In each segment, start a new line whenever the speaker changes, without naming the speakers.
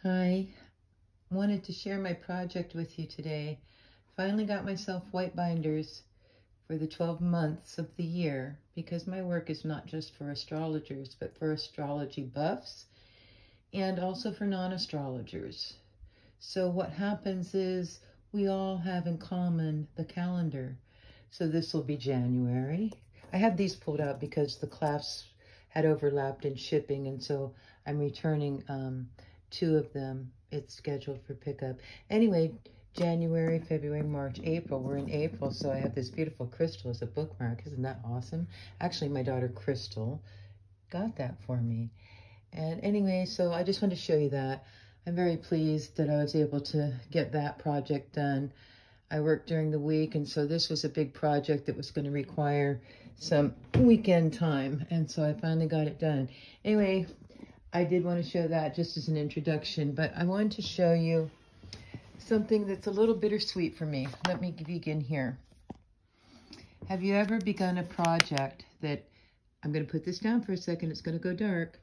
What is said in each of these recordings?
Hi, wanted to share my project with you today. Finally got myself white binders for the 12 months of the year because my work is not just for astrologers, but for astrology buffs and also for non-astrologers. So what happens is we all have in common the calendar. So this will be January. I have these pulled out because the clasps had overlapped in shipping, and so I'm returning two of them. It's scheduled for pickup. Anyway, January, February, March, April. We're in April, so I have this beautiful crystal as a bookmark. Isn't that awesome? Actually, my daughter Crystal got that for me. And anyway, so I just wanted to show you that. I'm very pleased that I was able to get that project done. I worked during the week, and so this was a big project that was going to require some weekend time, and so I finally got it done. Anyway, I did want to show that just as an introduction, but I wanted to show you something that's a little bittersweet for me. Let me begin here. Have you ever begun a project that, I'm going to put this down for a second, it's going to go dark.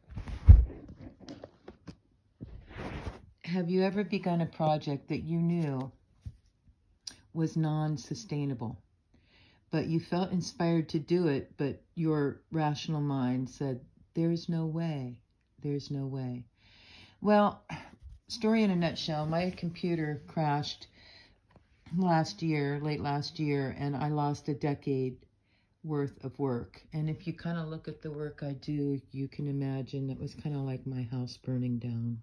Have you ever begun a project that you knew was non-sustainable, but you felt inspired to do it, but your rational mind said, there's no way, there's no way? Well, story in a nutshell, my computer crashed last year, late last year, and I lost a decade worth of work. And if you kind of look at the work I do, you can imagine it was kind of like my house burning down.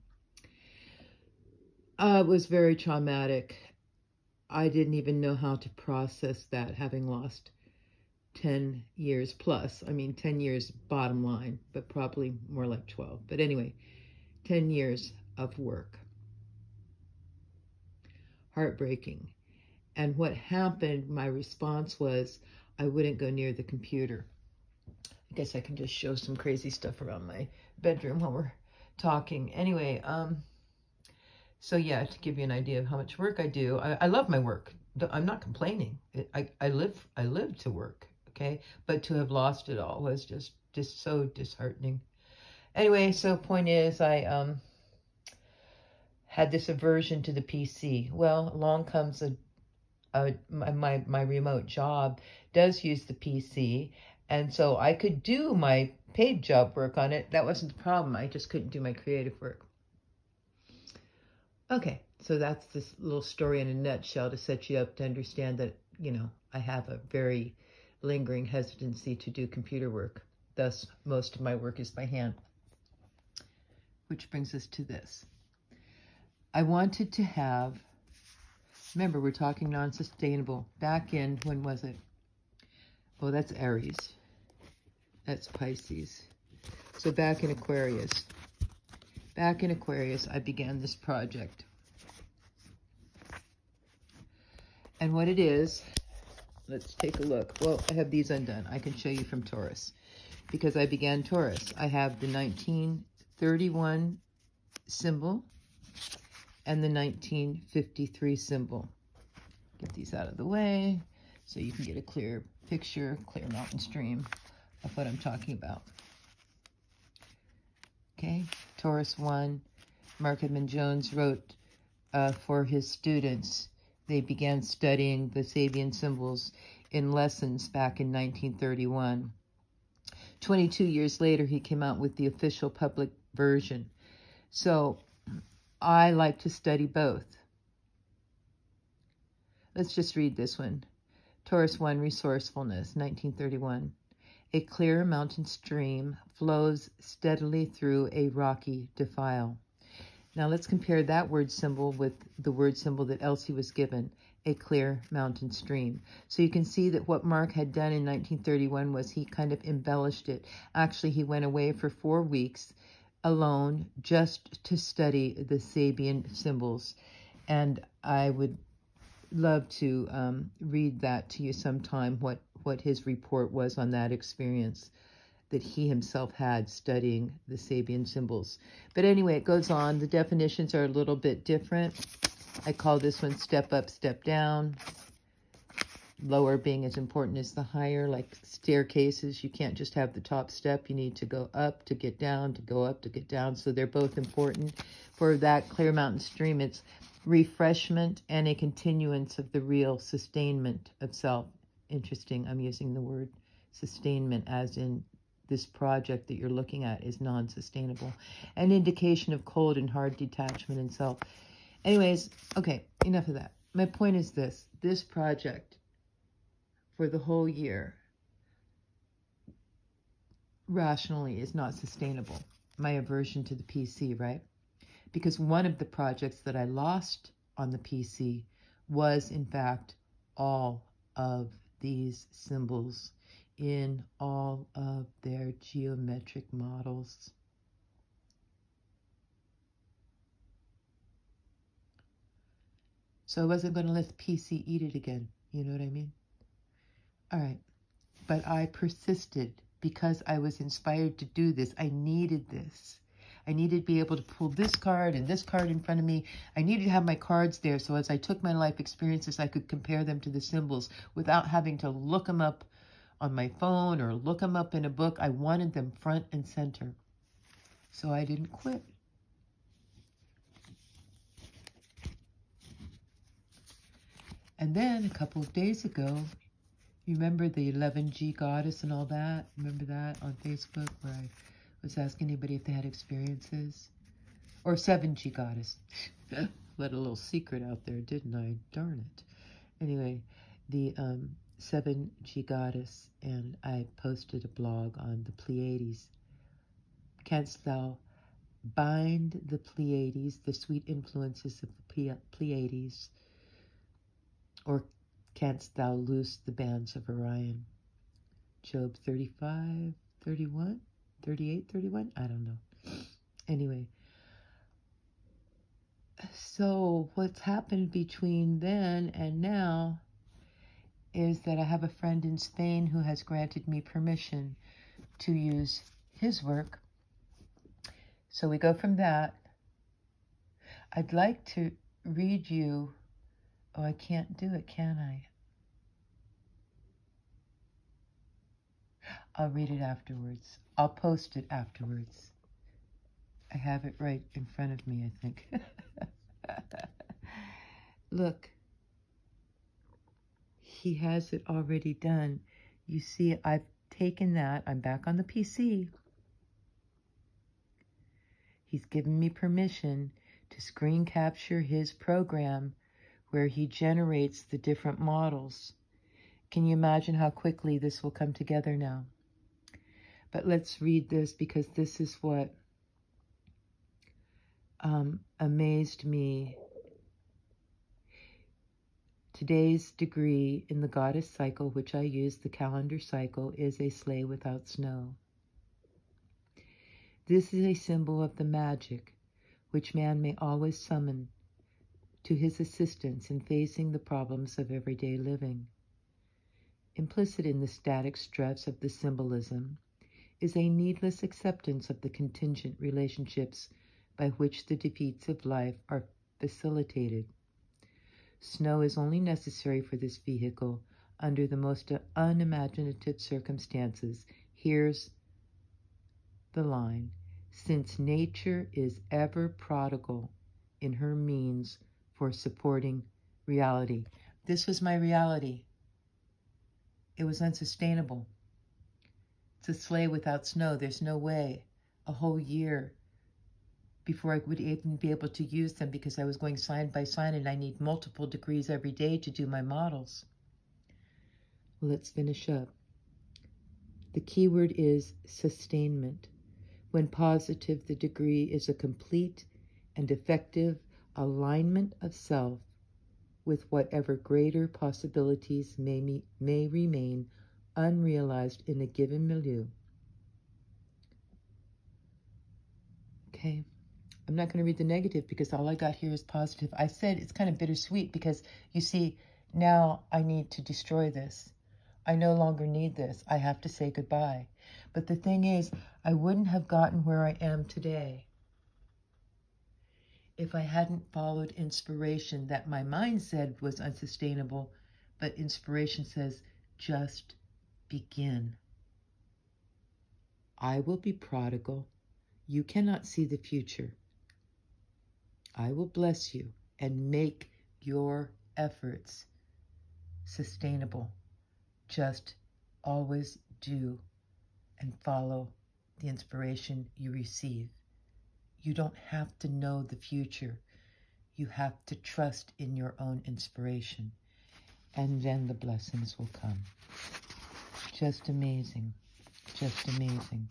It was very traumatic. I didn't even know how to process that, having lost 10 years plus. I mean, 10 years bottom line, but probably more like 12. But anyway, 10 years of work. Heartbreaking. And what happened, my response was, I wouldn't go near the computer. I guess I can just show some crazy stuff around my bedroom while we're talking. Anyway, so yeah, to give you an idea of how much work I do, I love my work. I'm not complaining. I live to work, okay? But to have lost it all was just so disheartening. Anyway, so point is, I had this aversion to the PC. Well, along comes my remote job does use the PC, and so I could do my paid job work on it. That wasn't the problem. I just couldn't do my creative work. Okay, so that's this little story in a nutshell to set you up to understand that, you know, I have a very lingering hesitancy to do computer work. Thus, most of my work is by hand. Which brings us to this. I wanted to have, remember, we're talking non-sustainable. Back in, when was it? Oh, that's Aries. That's Pisces. So back in Aquarius. Back in Aquarius, I began this project. And what it is, let's take a look. Well, I have these undone. I can show you from Taurus. Because I began Taurus. I have the 1931 symbol and the 1953 symbol. Get these out of the way so you can get a clear picture, clear mountain stream of what I'm talking about. Okay, Taurus 1, Mark Edmund Jones wrote for his students. They began studying the Sabian symbols in lessons back in 1931. 22 years later, he came out with the official public version. So I like to study both. Let's just read this one. Taurus 1, Resourcefulness, 1931. A clear mountain stream flows steadily through a rocky defile. Now let's compare that word symbol with the word symbol that Elsie was given, a clear mountain stream. So you can see that what Mark had done in 1931 was he kind of embellished it. Actually, he went away for 4 weeks alone just to study the Sabian symbols. And I would love to read that to you sometime, what his report was on that experience that he himself had studying the Sabian symbols. But anyway, it goes on. The definitions are a little bit different. I call this one step up, step down. Lower being as important as the higher, like staircases. You can't just have the top step. You need to go up to get down, to go up to get down. So they're both important. for that Clear Mountain Stream. It's refreshment and a continuance of the real sustainment of self. Interesting, I'm using the word sustainment as in this project that you're looking at is non-sustainable. An indication of cold and hard detachment in self. Anyways, okay, enough of that. My point is this. This project for the whole year rationally is not sustainable. My aversion to the PC, right? Because one of the projects that I lost on the PC was, in fact, all of these symbols in all of their geometric models. So I wasn't going to let the PC eat it again. You know what I mean? All right. But I persisted because I was inspired to do this. I needed this. I needed to be able to pull this card and this card in front of me. I needed to have my cards there so as I took my life experiences, I could compare them to the symbols without having to look them up on my phone or look them up in a book. I wanted them front and center. So I didn't quit. And then a couple of days ago, you remember the 11G goddess and all that? Remember that on Facebook where I was asking anybody if they had experiences? Or 7G goddess. Let a little secret out there, didn't I? Darn it. Anyway, the 7G goddess, and I posted a blog on the Pleiades. Canst thou bind the Pleiades, the sweet influences of the Pleiades, or canst thou loose the bands of Orion? Job 35, 31, 38, 31? I don't know. Anyway, so what's happened between then and now is that I have a friend in Spain who has granted me permission to use his work. So we go from that. I'd like to read you. Oh, I can't do it, can I? I'll read it afterwards. I'll post it afterwards. I have it right in front of me, I think. Look. He has it already done. You see, I've taken that. I'm back on the PC. He's given me permission to screen capture his program where he generates the different models. Can you imagine how quickly this will come together now? But let's read this because this is what amazed me. Today's degree in the goddess cycle, which I use, the calendar cycle, is a sleigh without snow. This is a symbol of the magic which man may always summon to his assistance in facing the problems of everyday living. Implicit in the static stress of the symbolism is a needless acceptance of the contingent relationships by which the defeats of life are facilitated. Snow is only necessary for this vehicle under the most unimaginative circumstances. Here's the line. Since nature is ever prodigal in her means for supporting reality. This was my reality. It was unsustainable. It's a sleigh without snow. There's no way a whole year before I would even be able to use them because I was going sign by sign and I need multiple degrees every day to do my models. Well, let's finish up. The key word is sustainment. When positive, the degree is a complete and effective alignment of self with whatever greater possibilities may remain unrealized in a given milieu. Okay. I'm not going to read the negative because all I got here is positive. I said it's kind of bittersweet because, you see, now I need to destroy this. I no longer need this. I have to say goodbye. But the thing is, I wouldn't have gotten where I am today if I hadn't followed inspiration that my mind said was unsustainable, but inspiration says, just begin. I will be prodigal. You cannot see the future. I will bless you and make your efforts sustainable. Just always do and follow the inspiration you receive. You don't have to know the future. You have to trust in your own inspiration, and then the blessings will come. Just amazing. Just amazing.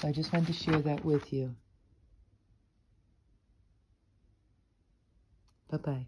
So I just wanted to share that with you. Bye-bye.